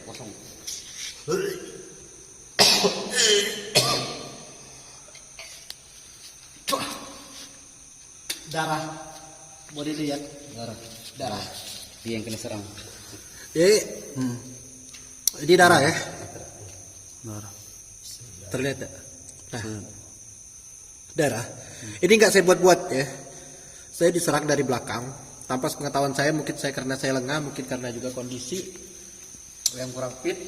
Kosong. Darah. Boleh lihat. Darah. Dia yang kena serang. Ini darah ya. Darah. Terlihat tak? Nah. Darah. Ini nggak saya buat-buat ya. Saya diserang dari belakang. Tanpa pengetahuan saya, mungkin saya karena saya lengah, mungkin karena juga kondisi yang kurang fit.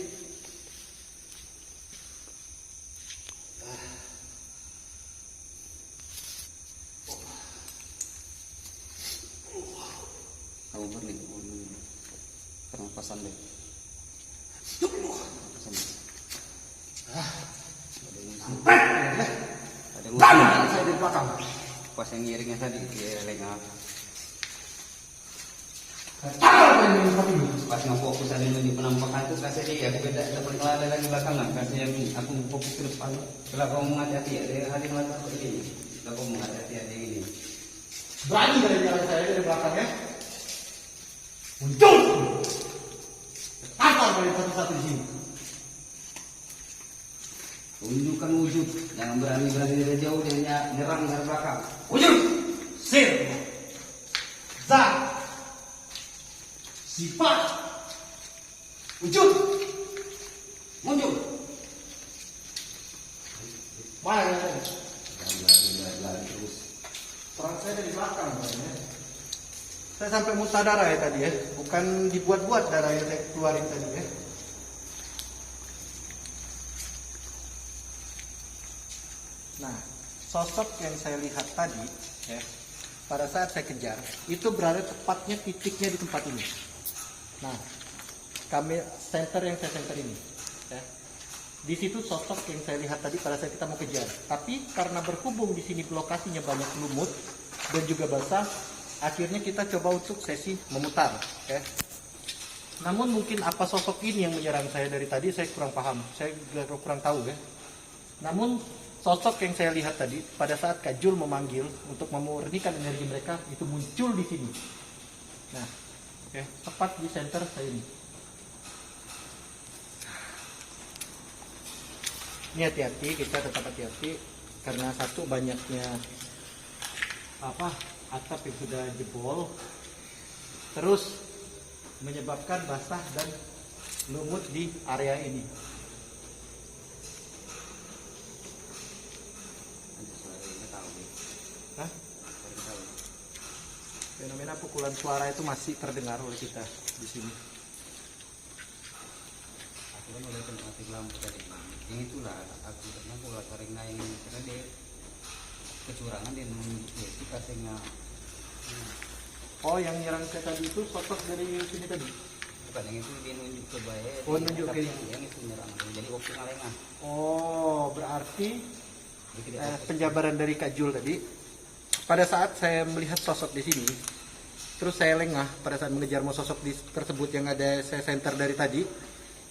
Kamu berlin. Pernapasan deh. Ada yang Saya di belakang. pas yang ngiringnya tadi dia lengah. Pas ngefokus tadi di penampakan itu kasih dia beda dapat ngelada lagi belakangan kasih yang aku fokus ke depan. Kalau kamu hati-hati ya dia hari ngelada seperti ini. Kalau kamu hati-hati ada yang ini. Berani dari jalan saya dari belakang ya. Muncul. Tampar dari satu-satu di sini. Tunjukkan wujud, jangan berani-berani dari jauh dia nyerang dari belakang. Wujud. Sir. Za. Sifat. Wujud. Muncul. Mana yang tadi? Jangan lari terus. Perang saya dari belakang ya. Saya sampai muntah darah ya tadi ya. Bukan dibuat-buat darah yang saya keluarin tadi ya. Nah, sosok yang saya lihat tadi ya, pada saat saya kejar itu berada tepatnya titiknya di tempat ini. Nah, kami center yang saya center ini ya. Di situ sosok yang saya lihat tadi pada saat kita mau kejar. Tapi karena berhubung di sini lokasinya banyak lumut dan juga basah, akhirnya kita coba untuk sesi memutar ya. Namun mungkin apa sosok ini yang menyerang saya dari tadi saya kurang paham, saya juga kurang tahu ya. Namun sosok yang saya lihat tadi pada saat Kak Jul memanggil untuk memurnikan energi mereka itu muncul di sini. Nah, oke, tepat di center saya ini. Ini hati-hati, kita tetap hati-hati karena satu banyaknya atap yang sudah jebol, terus menyebabkan basah dan lumut di area ini. Hah? Fenomena pukulan suara itu masih terdengar oleh kita di sini. Aku kan udah mati lampu tadi. Yang itulah aku karena aku tarik naik karena dia kecurangan dia menunjuk itu katanya. Oh, yang nyerang saya tadi itu sosok dari sini tadi? Bukan yang itu dia nunjuk ke bayar. Oh, nunjuk ke yang itu nyerang. Jadi waktu ngalengah. Oh, berarti penjabaran dari Kak Jul tadi. Pada saat saya melihat sosok di sini, terus saya lengah pada saat mengejar sosok tersebut yang ada saya center dari tadi.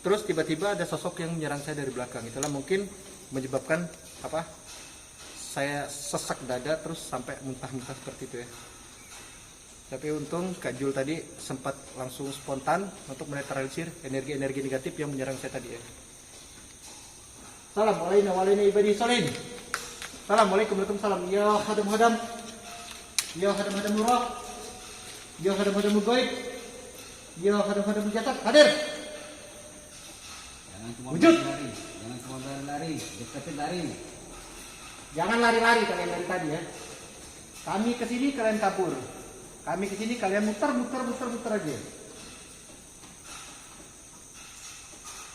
Terus tiba-tiba ada sosok yang menyerang saya dari belakang. Itulah mungkin menyebabkan saya sesak dada terus sampai muntah-muntah seperti itu ya. Tapi untung Kak Jul tadi sempat langsung spontan untuk menetralisir energi-energi negatif yang menyerang saya tadi ya. Assalamualaikum warahmatullahi wabarakatuh. Assalamualaikum warahmatullahi wabarakatuh. Ya hadam-hadam. Ya hadam-hadam nurah. Ya hadam-hadam goib. Ya hadam-hadam jatat. Hadir. Jangan cuma Wujud. lari. Jangan cuma lari. Deketin lari. Jangan lari-lari kalian dari tadi ya. Kami kesini kalian kabur. Kami kesini kalian muter aja.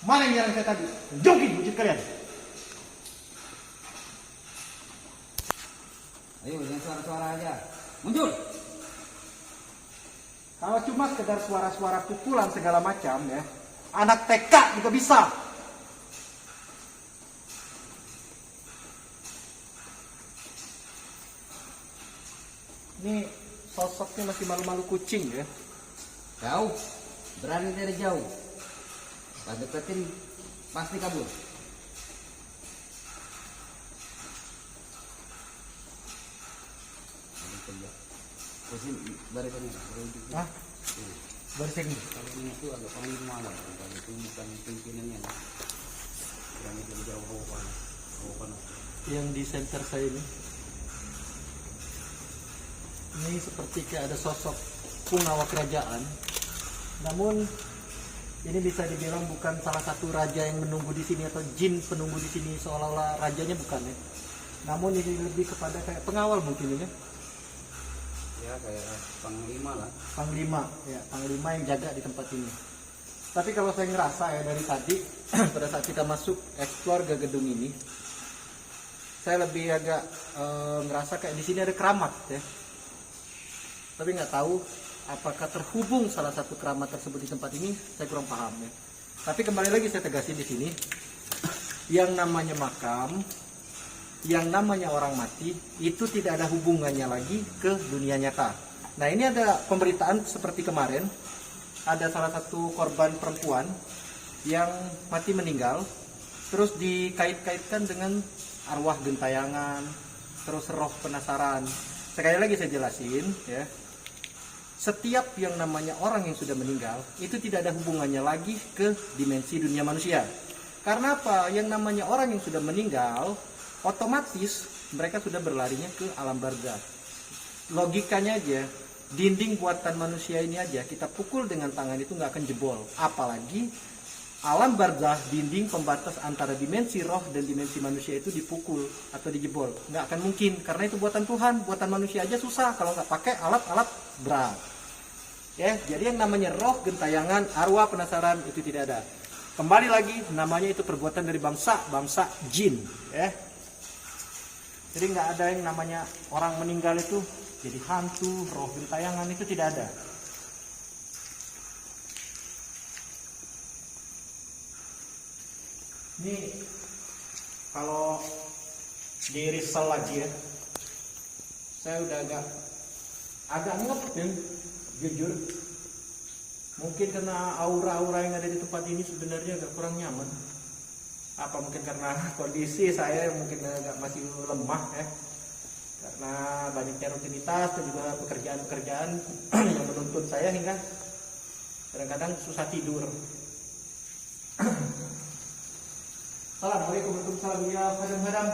Mana yang nyerang saya tadi? Tunjukin wujud kalian. Ayo jangan suara-suara aja. Muncul. Kalau cuma sekedar suara-suara pukulan segala macam ya, anak TK juga bisa. Ini sosoknya masih malu-malu kucing ya. Jauh. Berani dari jauh. Pas deketin pasti kabur. Terus barisannya. Hah? Bersing. Kalau ini itu agak panglima lah, kalau itu bukan pimpinannya. Yang itu jauh panas. Yang di center saya ini seperti kayak ada sosok punggawa kerajaan, namun ini bisa dibilang bukan salah satu raja yang menunggu di sini atau jin penunggu di sini seolah-olah rajanya, bukan ya. Namun ini lebih kepada kayak pengawal mungkin ya. Ya kayak panglima lah. Panglima yang jaga di tempat ini. Tapi kalau saya ngerasa ya dari tadi pada saat kita masuk explore ke gedung ini, saya lebih agak ngerasa kayak di sini ada keramat ya. Tapi nggak tahu apakah terhubung salah satu keramat tersebut di tempat ini, saya kurang paham ya. Tapi kembali lagi saya tegasin di sini, yang namanya makam, yang namanya orang mati itu tidak ada hubungannya lagi ke dunia nyata. Nah ini ada pemberitaan seperti kemarin, ada salah satu korban perempuan yang mati meninggal, terus dikait-kaitkan dengan arwah gentayangan, terus roh penasaran. Sekali lagi saya jelasin ya, setiap yang namanya orang yang sudah meninggal itu tidak ada hubungannya lagi ke dimensi dunia manusia. Karena apa? Yang namanya orang yang sudah meninggal otomatis mereka sudah berlarinya ke alam barzakh. Logikanya aja, dinding buatan manusia ini aja kita pukul dengan tangan itu nggak akan jebol. Apalagi alam barzakh, dinding pembatas antara dimensi roh dan dimensi manusia itu dipukul atau dijebol. Nggak akan mungkin, karena itu buatan Tuhan. Buatan manusia aja susah kalau nggak pakai alat-alat berat. Ya, jadi yang namanya roh, gentayangan, arwah, penasaran itu tidak ada. Kembali lagi, namanya itu perbuatan dari bangsa jin. Ya. Jadi nggak ada yang namanya orang meninggal itu jadi hantu, roh, gentayangan itu tidak ada. Ini kalau di risal lagi ya, saya udah agak ngepin, jujur. Mungkin karena aura-aura yang ada di tempat ini sebenarnya agak kurang nyaman. Apa mungkin karena kondisi saya mungkin agak masih lemah ya, karena banyaknya rutinitas dan juga pekerjaan-pekerjaan yang menuntut saya hingga kadang-kadang susah tidur. Assalamualaikum warahmatullahi wabarakatuh. Ya khadam-khadam,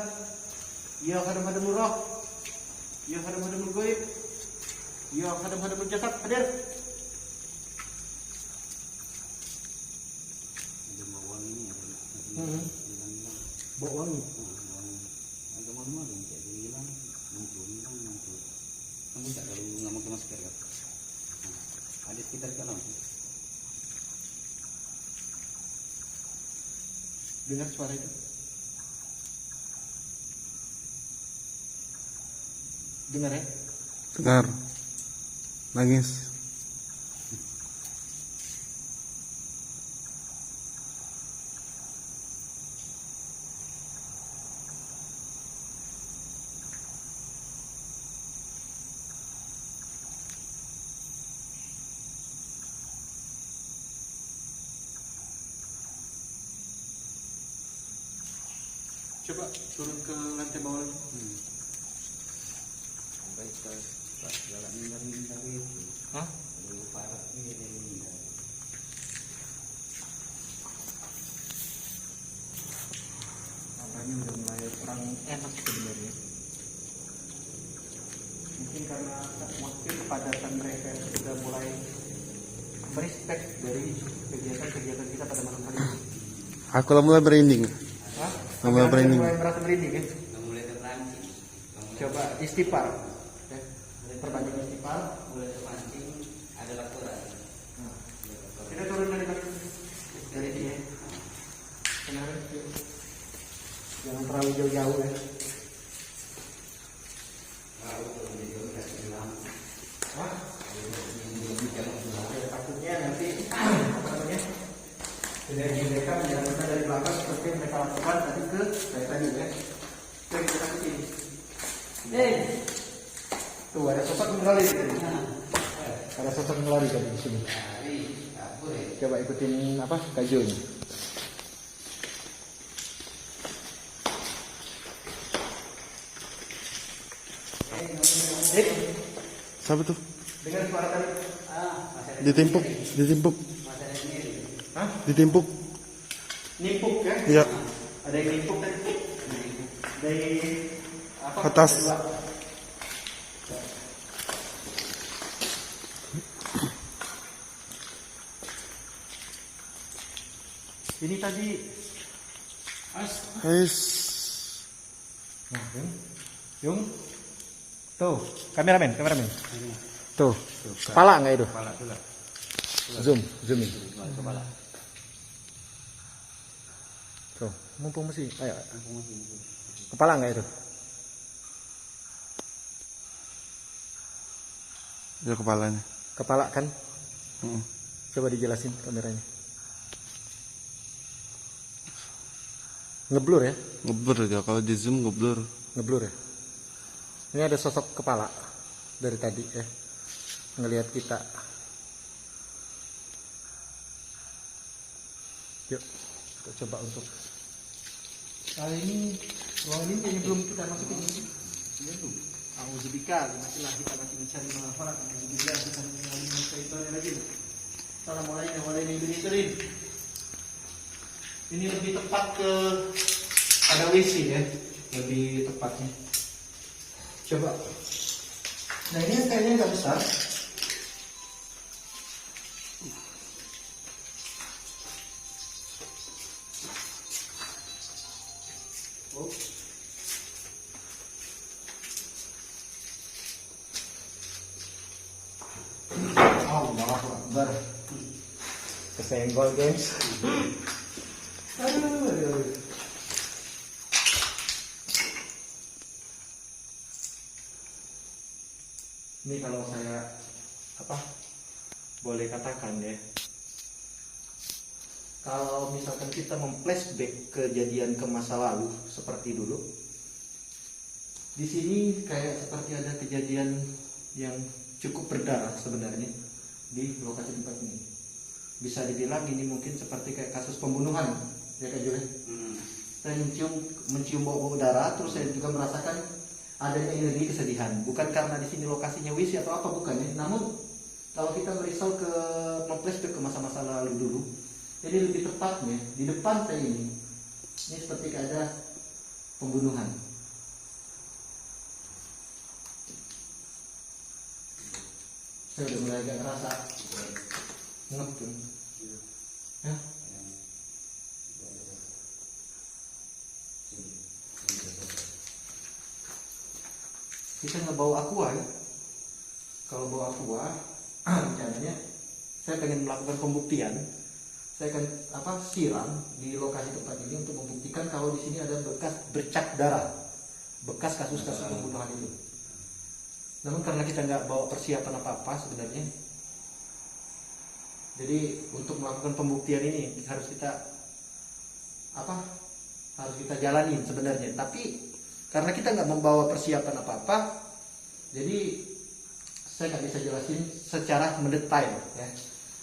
ya khadam-khadam roh, ya khadam-khadam gaib, ya khadam-khadam jasad, hadir. Ada bau wangi ini. Bau wangi. Agak malu-malu kayak dia hilang, muncul. Kamu tak kalau nggak pakai masker kan? Ada sekitar kalau. Dengar suara itu? Dengar ya? Dengar. Nangis. Coba turun ke lantai bawah lagi. Sampai ke jalan hindar itu. Hah? Lebih parah ini dari hindar. Namanya udah mulai kurang enak sebenarnya. Mungkin karena atmosfer kepadatan mereka sudah mulai merespek dari kegiatan-kegiatan kita pada malam hari ini. Aku lah mulai merinding. Hah? Mulai merinding. Mulai merasa merinding ya? Mulai terpancing. Coba istighfar. Ya. Perbanyak istighfar. Mulai terpancing. Ada laporan. Nah. Kita turun dari sini. Kenapa? Jangan terlalu jauh-jauh ya. Hah? Ya, takutnya nanti apa namanya? Energi mereka menjalankan dari belakang seperti yang mereka lakukan tadi ke saya tadi ya. Oke, kita takutin. Tuh ada sosok mengelari di sini. Ada sosok mengelari tadi di sini. Coba ikutin apa? Kajunya. Siapa tuh? Dengar suara tadi? Masih Ditimpuk, ditimpuk, Hah? ditimpuk. Nimpuk ya? Iya. Ada yang nimpuk kan? Dari apa? Atas. Dua. Ini tadi. Guys, Nah, Yung. Tuh, kameramen. Tuh, kepala nggak itu? Kepala tu lah. Zoom in. Kepala. Tuh, mumpung masih. Ayo, kepala nggak itu? ya kepalanya. Kepala kan? Mm. Coba dijelasin kameranya. Ngeblur ya? Ngeblur aja, kalau di zoom ngeblur. Ngeblur ya? Ini ada sosok kepala dari tadi ya. Ngelihat kita. Yuk, kita coba untuk kali ini ruang ini kayaknya belum kita masukin ini. Belum. Auzubillah, masihlah kita masih mencari mahafarat. Auzubillah, kita mengalami syaitan lagi. Assalamualaikum warahmatullahi wabarakatuh. Ini lebih tepat ke ada WC ya, lebih tepatnya. Coba. Nah ini kayaknya nggak besar. Oh. Allahu Akbar. Kesenggol guys. Aduh. Ini kalau saya boleh katakan ya, kalau misalkan kita memflashback kejadian ke masa lalu seperti dulu, di sini kayak seperti ada kejadian yang cukup berdarah sebenarnya di lokasi tempat ini. Bisa dibilang ini mungkin seperti kayak kasus pembunuhan ya Kak Julen. Saya mencium bau darah, terus saya juga merasakan adanya energi kesedihan. Bukan karena di sini lokasinya WC atau apa, bukan ya. Namun kalau kita merisau ke memflashback ke masa-masa lalu dulu, jadi lebih tepatnya di depan saya ini seperti kayak ada pembunuhan. Saya udah mulai agak ngerasa ngep tuh. Ya. Kita ngebawa aqua ya. Kalau bawa aqua, rencananya saya pengen melakukan pembuktian. Saya akan siram di lokasi tempat ini untuk membuktikan kalau di sini ada bekas bercak darah, bekas kasus-kasus pembunuhan itu. Namun karena kita nggak bawa persiapan apa-apa sebenarnya, jadi untuk melakukan pembuktian ini harus kita jalanin sebenarnya. Tapi karena kita nggak membawa persiapan apa-apa, jadi saya nggak bisa jelasin secara mendetail ya.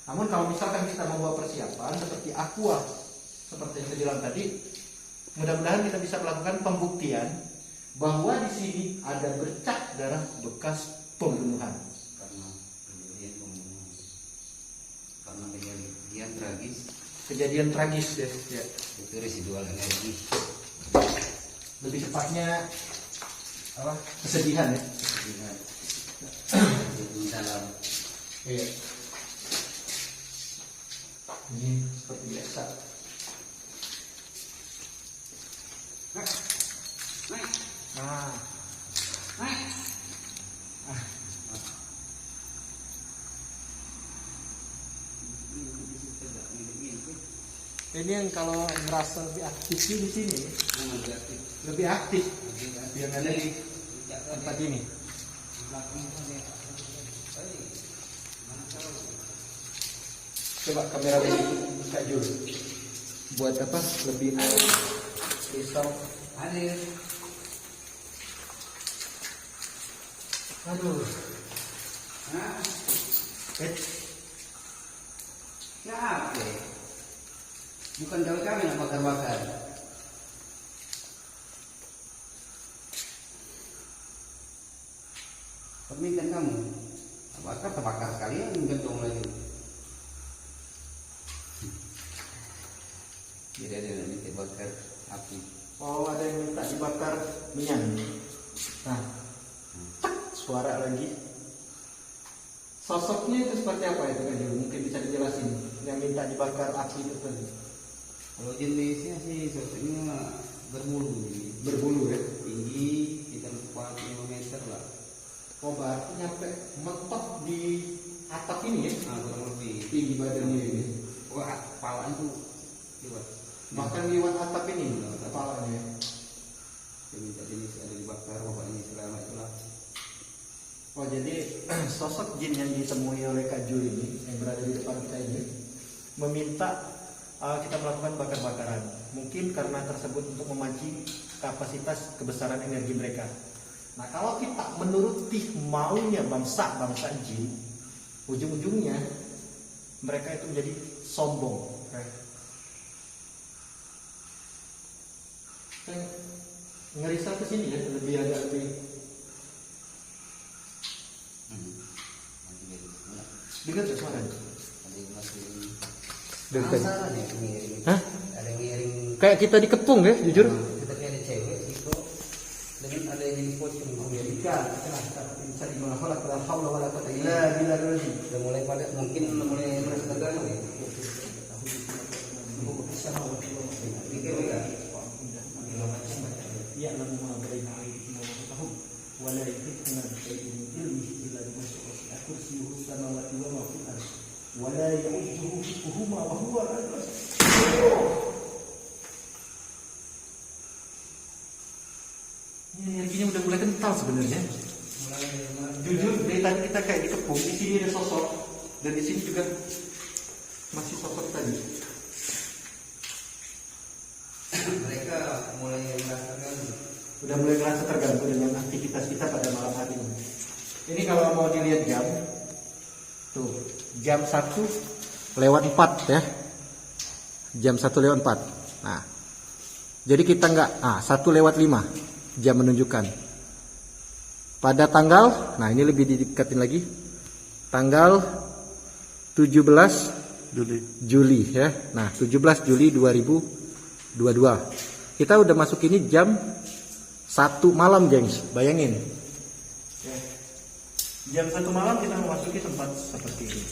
Namun kalau misalkan kita membawa persiapan seperti aqua, seperti yang saya bilang tadi, mudah-mudahan kita bisa melakukan pembuktian bahwa di sini ada bercak darah bekas pembunuhan. Karena kejadian pembunuhan, karena kejadian tragis. Kejadian tragis ya. Itu residual energi. Lebih tepatnya kesedihan ya. Di dalam. Iya. Ini seperti biasa. Nah. Ini yang kalau merasa lebih aktif di sini, lebih aktif yang ada di tempat ini. Coba kamera ini Kak Jul. Buat apa? Lebih risau. Hadir. Aduh. Siapa? Bukan kami yang bakar-bakar. Permintaan kamu. Bakar terbakar sekalian gentong lagi. Jadi ada yang minta bakar api. Oh, ada yang minta dibakar minyak. Nah, tak, suara lagi. Sosoknya itu seperti apa itu Kak Jul? Mungkin bisa dijelasin. Yang minta dibakar api itu tadi. Kalau jenisnya sih sosoknya berbulu. Berbulu ya? Tinggi kita 4-5 meter lah. Oh, berarti nyampe mentok di atap ini ya? Nah, kurang lebih. Tinggi badannya ini. Wah, kepala itu lewat. Bahkan liwat atap ini kepalanya. Dia minta jenis ada dibakar, pokoknya selama itulah. Oh, jadi sosok jin yang ditemui oleh Kak Jul ini yang berada di depan kita ini meminta kita melakukan bakar-bakaran. Mungkin karena tersebut untuk memancing kapasitas kebesaran energi mereka. Nah, kalau kita menuruti maunya bangsa jin, ujung-ujungnya mereka itu menjadi sombong. Ngerisau ke sini ya, lebih agak lebih. Dengar tuh suaranya? Ada yang masih Dekat. penasaran ya ngiring. Hah? Ada yang ngiring. Kayak kita dikepung ya, jujur. Kita kayak ada cewek situ dengan ada yang jadi pocong Amerika. Kita bisa dimulai la haula wala quwwata illa billah. Udah mulai pada mungkin mulai merasa terganggu ya. Mikir enggak? Ya lalu ma baina aydihim wa khalfahum wa la yuhituna bi shay'in min ilmihi illa bima sha'a kursiyuhu samawati wa ma fil ardh wa la ya'uduhu hifdhuhuma wa huwa al-'aliyyul 'azim. Ini energinya udah mulai kental sebenarnya. Jujur dari tadi kita kayak dikepung, di sini ada sosok dan di sini juga masih sosok tadi. Mereka mulai merasakan Udah mulai merasa terganggu dengan aktivitas kita pada malam hari ini. Ini kalau mau dilihat jam, tuh jam 1:04 ya, jam 1:04. Nah, jadi kita nggak, 1:05 jam menunjukkan. Pada tanggal, nah ini lebih didekatin lagi, tanggal 17 Juli ya. Nah, 17 Juli 2022. Kita udah masuk ini jam 1 malam, gengs. Bayangin. Jam 1 malam kita memasuki tempat seperti ini.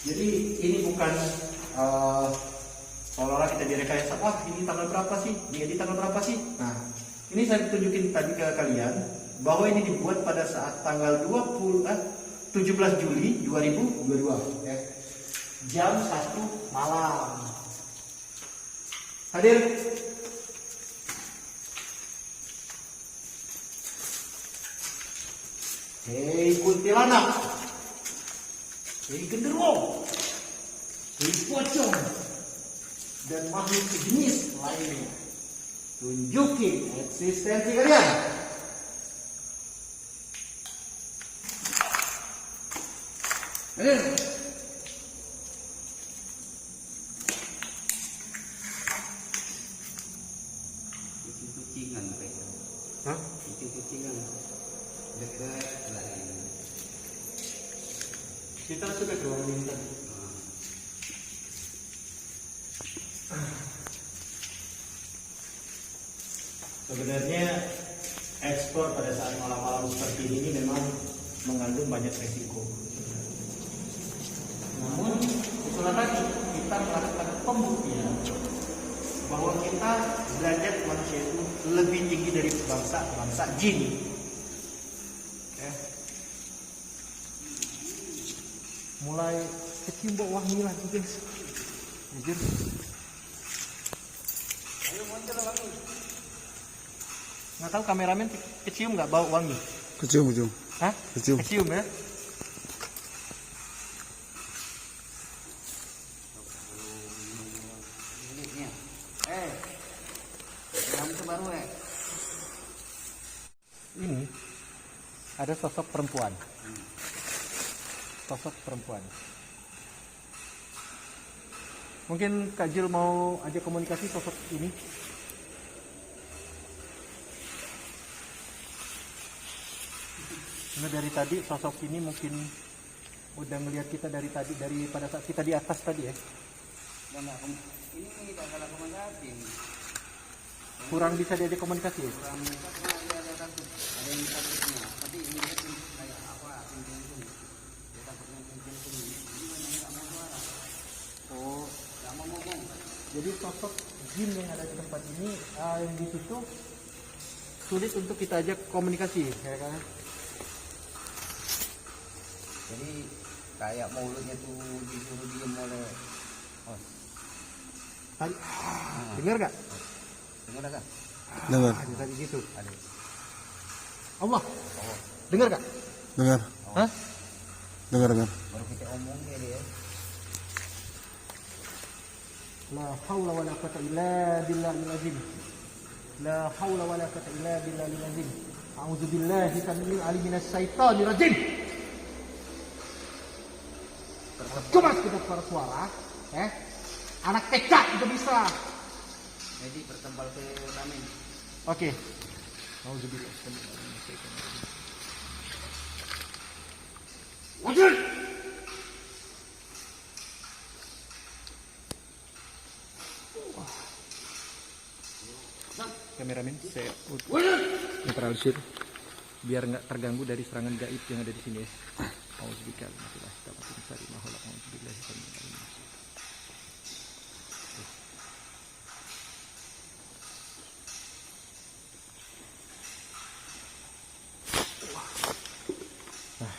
Jadi ini bukan seolah-olah kita direkayasa, wah ini tanggal berapa sih? Ini tanggal berapa sih? Nah, ini saya tunjukin tadi ke kalian bahwa ini dibuat pada saat tanggal 17 Juli 2022 ya. Jam 1 malam. Hadir. Hei kuntilanak, hei genderuwo, hei pocong, dan makhluk sejenis lainnya, tunjukin eksistensi kalian. Hadir. kucing-kucingan mereka. Hah? Kucing-kucingan dekat lari. Kita sudah keluar minta. Sebenarnya ekspor pada saat malam-malam seperti ini memang mengandung banyak resiko. Namun itulah tadi kita melakukan pembuktian bahwa kita derajat manusia itu lebih tinggi dari bangsa jin. Mulai kecium bau wangi lagi, guys. Jujur. Ayo muncul wangi. Nggak tahu kameramen kecium nggak bau wangi? Kecium. Hah? Kecium. Kecium ya? Miliknya. Kamu baru Ini ada sosok perempuan. Sosok perempuan. Mungkin Kak Jul mau ajak komunikasi sosok ini. Karena dari tadi sosok ini mungkin udah melihat kita dari tadi, pada saat kita di atas tadi ya. Dan nggak ini tidak salah komunikasi. Kurang bisa diajak komunikasi. Kurang bisa karena ada takut, ada yang takutnya. Tapi ini kayak apa? Pimpin itu. Dia takutnya pimpin itu. Ini memang nggak mau suara. Oh, Nggak mau ngomong. jadi sosok jin yang ada di tempat ini yang di situ sulit untuk kita ajak komunikasi, ya kan? Jadi kayak mulutnya tuh disuruh diem oleh Tadi dengar gak? dengar kan? Dengar. Ada tadi gitu. Ada. Allah, dengar gak? Dengar. Hah? Dengar. Baru kita omong dia. La haula wala quwata illa billahil azim. La haula wala quwata illa billahil azim. A'udzu billahi samil alim minas syaitonir rajim. Coba kita suara, anak TK juga bisa. Jadi bertembal ke kami. Oke. A'udzu billahi samil alim minas syaitonir rajim. Wujud. Kameramen, saya netralisir biar nggak terganggu dari serangan gaib yang ada di sini ya. Auzubillahi minasyaitonir rajim. Auzubillahi minasyaitonir rajim. Nah,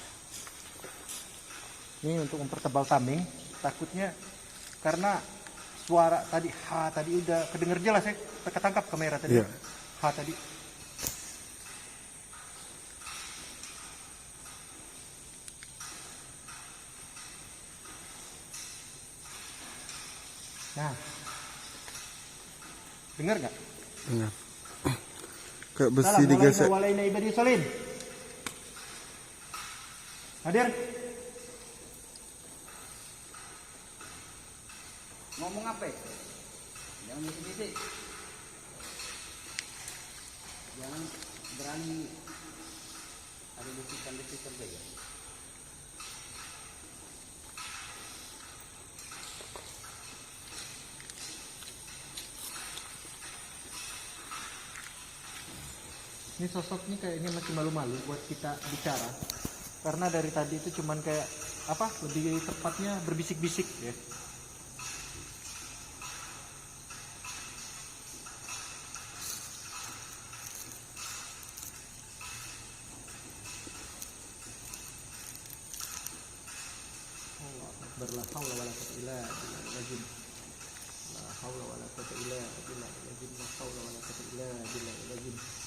ini untuk mempertebal tameng, takutnya karena suara tadi tadi udah kedenger jelas ya, ketangkap kamera tadi. Iya. Tadi. Nah, dengar nggak? Dengar. Kayak besi digesek. Walaina ibadi salim. Hadir. Ngomong apa? Jangan bisik-bisik. Jangan berani ada bisikan-bisikan saja. Ini sosoknya kayaknya masih malu-malu buat kita bicara. Karena dari tadi itu cuman kayak apa? Lebih tepatnya berbisik-bisik ya. La haula wala quwwata illa billahil La haula wala quwwata illa billahil La haula wala quwwata illa billahil